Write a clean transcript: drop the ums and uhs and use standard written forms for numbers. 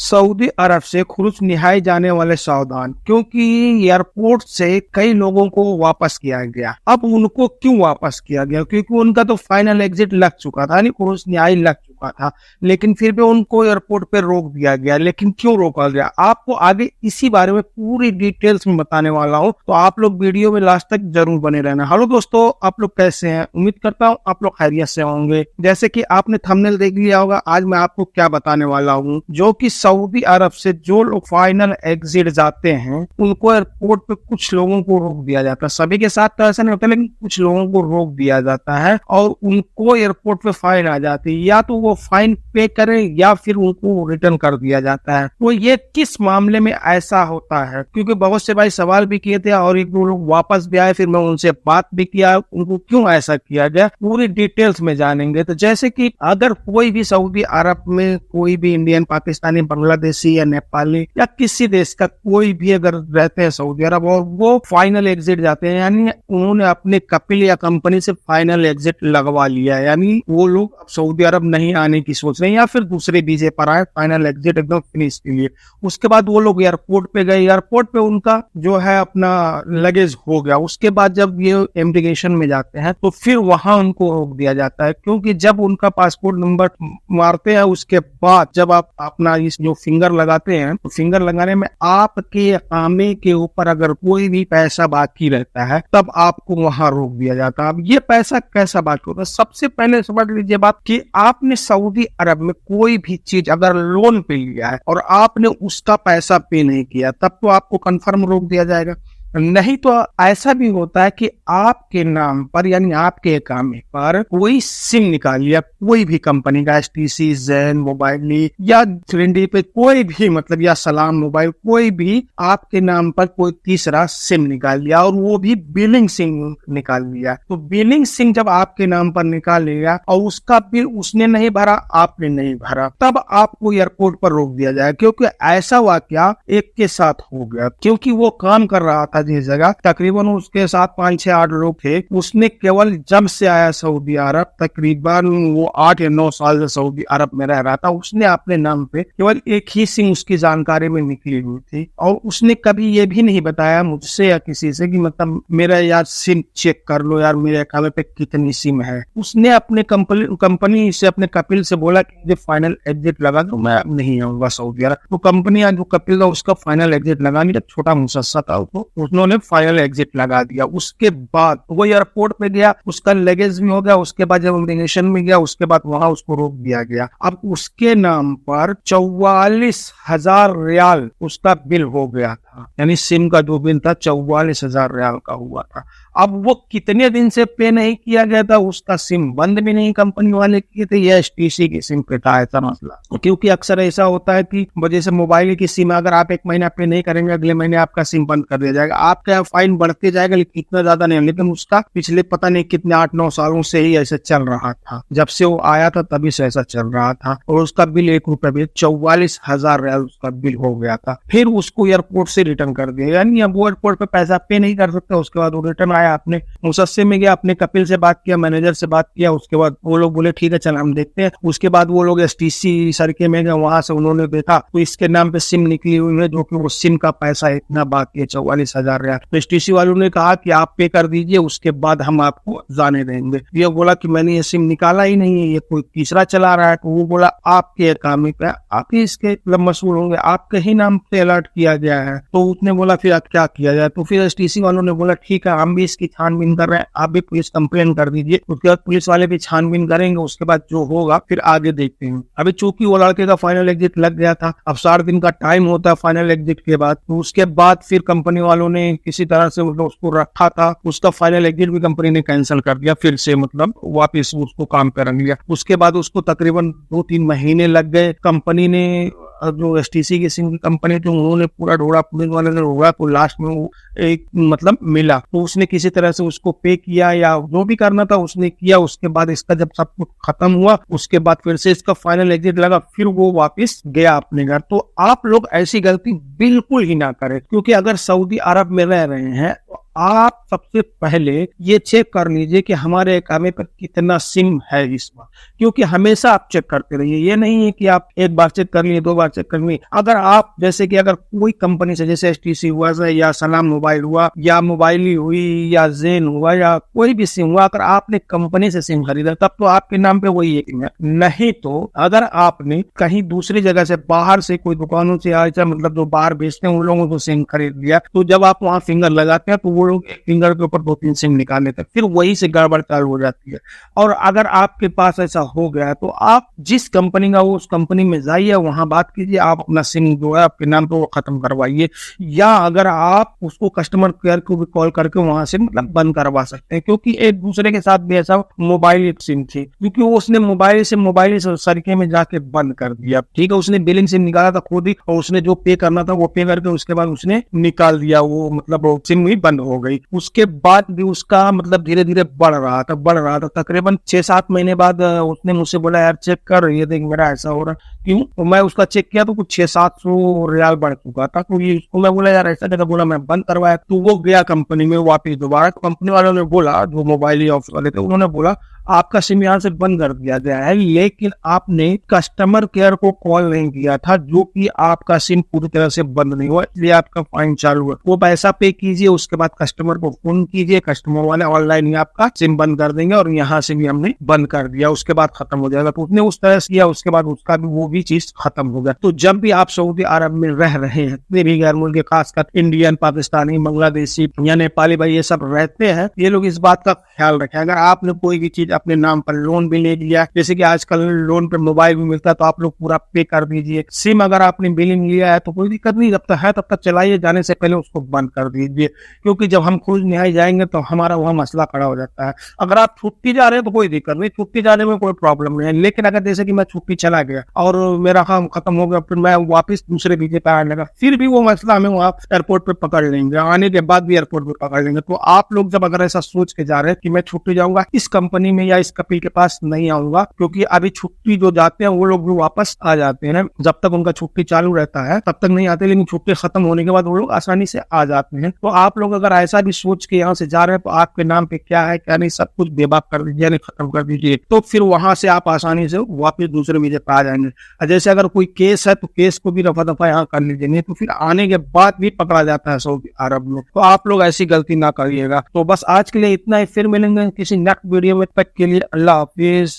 Saudi अरब से खुरुज निहाय जाने वाले सावधान, क्योंकि एयरपोर्ट से कई लोगों को वापस किया गया। अब उनको क्यों वापस किया गया? क्योंकि उनका तो फाइनल एग्जिट लग चुका था, नहीं खुरुज निहाय लग चुका था, लेकिन फिर भी उनको एयरपोर्ट पे रोक दिया गया। लेकिन क्यों रोका गया, आपको आगे इसी बारे में पूरी डिटेल्स में बताने वाला हूं, तो आप लोग वीडियो में लास्ट तक जरूर बने रहना। हेलो दोस्तों, आप लोग कैसे हैं? उम्मीद करता हूं आप लोग खैरियत से होंगे। जैसे कि आपने थंबनेल देख लिया होगा, आज मैं आपको क्या बताने वाला हूं, जो कि सऊदी अरब से जो लोग फाइनल एग्जिट जाते हैं उनको एयरपोर्ट पे कुछ लोगों को रोक दिया जाता है। सभी के साथ तो ऐसा नहीं होता, लेकिन कुछ लोगों को रोक दिया जाता है और उनको एयरपोर्ट पे फाइन आ जाती है। या तो वो फाइन पे करें या फिर उनको रिटर्न कर दिया जाता है। तो ये किस मामले में ऐसा होता है? क्योंकि बहुत से भाई सवाल भी किए थे और एक दो लोग वापस भी आए, फिर मैं उनसे बात भी किया उनको क्यों ऐसा किया गया, पूरी डिटेल्स में जानेंगे। तो जैसे कि अगर कोई भी सऊदी अरब में कोई भी इंडियन, पाकिस्तानी, बांग्लादेशी या नेपाली या किसी देश का कोई भी अगर रहते हैं सऊदी अरब और वो फाइनल एग्जिट जाते हैं, यानी उन्होंने अपने कपिल या कंपनी से फाइनल एग्जिट लगवा लिया है, यानी वो लोग अब सऊदी अरब नहीं आने की सोच रहे हैं या फिर दूसरे वीजे पर आए, फाइनल एग्जिट एकदम फिनिश के लिए। उसके बाद वो लोग एयरपोर्ट पे गए, एयरपोर्ट पे उनका जो है अपना लगेज हो गया। उसके बाद जब ये इमिग्रेशन में जाते हैं तो फिर वहां उनको रोक दिया जाता है, क्योंकि जब उनका पासपोर्ट नंबर मारते हैं उसके बाद जब आप अपना इस जो फिंगर लगाते हैं, तो फिंगर लगाने में आपके इकामे के ऊपर अगर कोई भी पैसा बाकी रहता है तब आपको वहां रोक दिया जाता है। अब ये पैसा कैसा बाकी होता है? सबसे पहले समझ लीजिए बात कि आपने सऊदी अरब में कोई भी चीज अगर लोन पे लिया है और आपने उसका पैसा पे नहीं किया, तब तो आपको कंफर्म रोक दिया जाएगा। नहीं तो ऐसा भी होता है कि आपके नाम पर यानी आपके अकाउंट पर कोई सिम निकाल लिया, कोई भी कंपनी का, एसटीसी, ज़ेन, मोबाइल या 3D पे कोई भी, मतलब या सलाम मोबाइल, कोई भी आपके नाम पर कोई तीसरा सिम निकाल लिया और वो भी बिलिंग सिम निकाल लिया। तो बिलिंग सिम जब आपके नाम पर निकाल लिया और उसका बिल उसने नहीं भरा, आपने नहीं भरा, तब आपको एयरपोर्ट पर रोक दिया जाए। क्योंकि ऐसा वाकया एक के साथ हो गया, क्योंकि वो काम कर रहा था जिस जगह, तकरीबन उसके साथ 5-6-8 लोग थे। उसने केवल जब से आया सऊदी अरब, तकरीबन वो 8 या 9 साल से सऊदी अरब में रह रहा था, उसने अपने नाम पे केवल एक ही सिम उसकी जानकारी में निकली हुई थी और उसने कभी ये भी नहीं बताया मुझसे या किसी से कि मतलब मेरा यार सिम चेक कर लो यार, मेरे अकाउंट पे कितनी सिम है। उसने अपने कंपनी से, अपने कपिल से बोला कि मुझे फाइनल एग्जिट लगा दो, मैं नहीं आऊंगा सऊदी अरब। तो कंपनी जो कपिल था उसका फाइनल एग्जिट लगा नहीं, छोटा मुसस्सा था, उन्होंने फाइनल एग्जिट लगा दिया। उसके बाद वो एयरपोर्ट पे गया, उसका लगेज भी हो गया। उसके बाद जब इमिग्रेशन में गया, उसके बाद वहां उसको रोक दिया गया। अब उसके नाम पर 44,000 रियाल उसका बिल हो गया था, यानी सिम का जो बिल था 44,000 रियाल का हुआ था। अब वो कितने दिन से पे नहीं किया गया था, उसका सिम बंद भी नहीं कंपनी वाले किए थे, ये एसटीसी की सिम पे था ऐसा मसला। क्योंकि अक्सर ऐसा होता है कि वजह से मोबाइल की सिम अगर आप 1 महीना पे नहीं करेंगे, अगले महीने आपका सिम बंद कर दिया जाएगा। आपका फाइन बढ़ते जाएगा, लेकिन इतना ज्यादा नहीं, लेकिन उसका पिछले पता नहीं कितने 8-9 सालों से ही ऐसे चल रहा था। जब से वो आया था तभी से ऐसा चल रहा था और उसका बिल 1 रुपए भी 44,000 रियाल उसका बिल हो गया था। फिर उसको एयरपोर्ट से रिटर्न कर दिया, यानी अब वो एयरपोर्ट पे पैसा पे नहीं कर सकता। उसके बाद वो रिटर्न आया, अपने मुसस्से में गया, अपने कपिल से बात किया, मैनेजर से बात किया। उसके बाद वो लोग बोले ठीक है चल हम देखते हैं। उसके बाद वो लोग एसटीसी सरके में गए, वहां से उन्होंने देखा तो इसके नाम पे सिम निकली हुई है, जो कि वो सिम का पैसा इतना बाकी है 44,000 रियाल। तो एसटीसी वालों ने कहा कि आप पे कर दीजिए, उसके बाद हम आपको जाने देंगे। ये बोला कि मैंने ये सिम निकाला ही नहीं है, ये कोई तीसरा चला रहा है। तो वो बोला आपके अकाउंट पे आप ही इसके मसूल होंगे, आपके ही नाम पे अलर्ट किया गया है। तो उसने बोला फिर क्या किया जाए? तो फिर एसटीसी वालों ने बोला ठीक है हम भी इसकी छानबीन कर रहे हैं, आप भी पुलिस कंप्लेन कर दीजिए। उसके बाद पुलिस वाले भी छानबीन करेंगे, उसके बाद जो होगा फिर आगे देखते हैं। अभी चूंकि वो लड़के का फाइनल एग्जिट लग गया था, अब 60 दिन का टाइम होता है फाइनल एग्जिट के बाद। तो उसके बाद फिर कंपनी वालों ने किसी तरह से उसको रखा था, उसका फाइनल एग्जिट भी कंपनी ने कैंसिल कर दिया, फिर से मतलब वापिस उसको काम पे रख लिया। उसके बाद उसको तकरीबन 2-3 महीने लग गए। कंपनी ने, जो एसटीसी की सिम कंपनी थी, उन्होंने पूरा ढोड़ा, पुलिस वाले ने ढोड़ा, तो लास्ट में वो एक मतलब मिला। तो उसने किसी तरह से उसको पे किया या जो भी करना था उसने किया। उसके बाद इसका जब सब कुछ खत्म हुआ, उसके बाद फिर से इसका फाइनल एग्जिट लगा, फिर वो वापस गया अपने घर। तो आप लोग ऐसी गलती बिल्कुल ही ना करें, क्योंकि अगर सऊदी अरब में रह रहे हैं तो आप सबसे पहले ये चेक कर लीजिए कि हमारे अकाउंट पर कितना सिम है इस बार, क्योंकि हमेशा आप चेक करते रहिए। ये नहीं है कि आप एक बार चेक कर लिए, 2 बार चेक कर लिए। अगर आप जैसे कि अगर कोई कंपनी से, जैसे एसटीसी हुआ या सलाम मोबाइल हुआ या मोबाइल ही हुई या जेन हुआ या कोई भी सिम हुआ, अगर आपने कंपनी से सिम खरीदा तब तो आपके नाम पे वही एक है। नहीं तो अगर आपने कहीं दूसरी जगह से, बाहर से कोई दुकानों से ऐसा, मतलब जो बाहर बेचते हैं उन लोगों को सिम खरीद लिया, तो जब आप वहां फिंगर लगाते हैं तो वो लोग एक फिंगर के ऊपर 2-3 सिम निकाल लेते हैं, फिर वही से गड़बड़ चालू हो जाती है। और अगर आपके पास ऐसा हो गया तो आप जिस कंपनी का हो उस कंपनी में जाइए, वहां बात कीजिए, आप अपना सिम जो है आपके नाम पे वो खत्म करवाइए। या अगर आप उसको कस्टमर केयर को भी कॉल करके वहां से मतलब बंद करवा सकते हैं, क्योंकि एक दूसरे के साथ भी ऐसा मोबाइल सिम थी, क्योंकि वो उसने मोबाइल से सरीके में जाके बंद कर दिया। ठीक है, उसने बिलिंग सिम निकाला था खुद ही, और उसने जो पे करना था वो पे करके उसके बाद उसने निकाल दिया, वो मतलब वो सिम ही बंद हो गई। उसके बाद भी उसका मतलब धीरे धीरे बढ़ रहा था। तकरीबन 6-7 महीने बाद उसने मुझसे बोला, यार चेक कर, ये देख मेरा ऐसा हो रहा। क्यों? तो मैं उसका चेक किया तो कुछ 600-700 रियाल बढ़ चुका था। तो ये उसको मैं बोला, यार ऐसा जगह, बोला मैं बंद करवाया। तो वो गया कंपनी में वापिस दोबारा। कंपनी वालों ने बोला, जो मोबाइल ऑफिस वाले थे, उन्होंने बोला आपका सिम यहाँ से बंद कर दिया गया है, लेकिन आपने कस्टमर केयर को कॉल नहीं किया था, जो कि आपका सिम पूरी तरह से बंद नहीं हुआ, इसलिए आपका फाइन चालू है। वो पैसा पे कीजिए, उसके बाद कस्टमर को फोन कीजिए, कस्टमर वाले ऑनलाइन ही आपका सिम बंद कर देंगे, और यहाँ से भी हमने बंद कर दिया, उसके बाद खत्म हो जाएगा। तो उसने उस तरह से किया, उसके बाद उसका भी वो भी चीज खत्म हो गया। तो जब भी आप सऊदी अरब में रह रहे हैं, भी गैर मुल्की, खासकर इंडियन, पाकिस्तानी, बांग्लादेशी या नेपाली भाई ये सब रहते हैं, ये लोग इस बात का ख्याल रखें। अगर आपने कोई भी चीज अपने नाम पर लोन भी ले लिया, जैसे कि आजकल लोन पे मोबाइल भी मिलता है, तो आप लोग पूरा पे कर दीजिए। सिम अगर आपने बिलिंग लिया है तो कोई दिक्कत नहीं, जब तक है तब तक चलाइए, जाने से पहले उसको बंद कर दीजिए, क्योंकि जब हम खुद निहाई जाएंगे तो हमारा वहाँ मसला खड़ा हो जाता है। अगर आप छुट्टी जा रहे हैं तो कोई दिक्कत नहीं, छुट्टी जाने में कोई प्रॉब्लम नहीं है। लेकिन अगर जैसे कि मैं छुट्टी चला गया और मेरा काम खत्म हो गया, फिर मैं वापस दूसरे वीजे पे आने लगा, फिर भी वो मसला हमें वहाँ एयरपोर्ट पे पकड़ लेंगे, आने के बाद भी एयरपोर्ट पे पकड़ लेंगे। तो आप लोग जब अगर ऐसा सोच के जा रहे हैं कि मैं छुट्टी जाऊंगा इस कंपनी में या इस कपिल के पास नहीं आऊंगा, क्योंकि अभी छुट्टी जो जाते हैं वो लोग भी वापस आ जाते हैं, जब तक उनका छुट्टी चालू रहता है तब तक नहीं आते, लेकिन छुट्टी खत्म होने के बाद वो लोग आसानी से आ जाते हैं। तो आप लोग अगर ऐसा भी सोच के यहाँ से जा रहे हैं तो आपके नाम पे क्या है क्या नहीं सब कुछ बेबाक कर दीजिए, यानी खत्म कर दीजिए, तो फिर वहां से आप आसानी से वापस दूसरे वीजे पे आ जाएंगे। जैसे अगर कोई केस है तो केस को भी रफा दफा यहाँ कर लीजिए, नहीं तो फिर आने के बाद भी पकड़ा जाता है सऊदी अरब में। तो आप लोग ऐसी गलती ना करिएगा। तो बस आज के लिए इतना ही, फिर मिलेंगे किसी नेक्स्ट वीडियो में, तक के लिए अल्लाह हाफिज।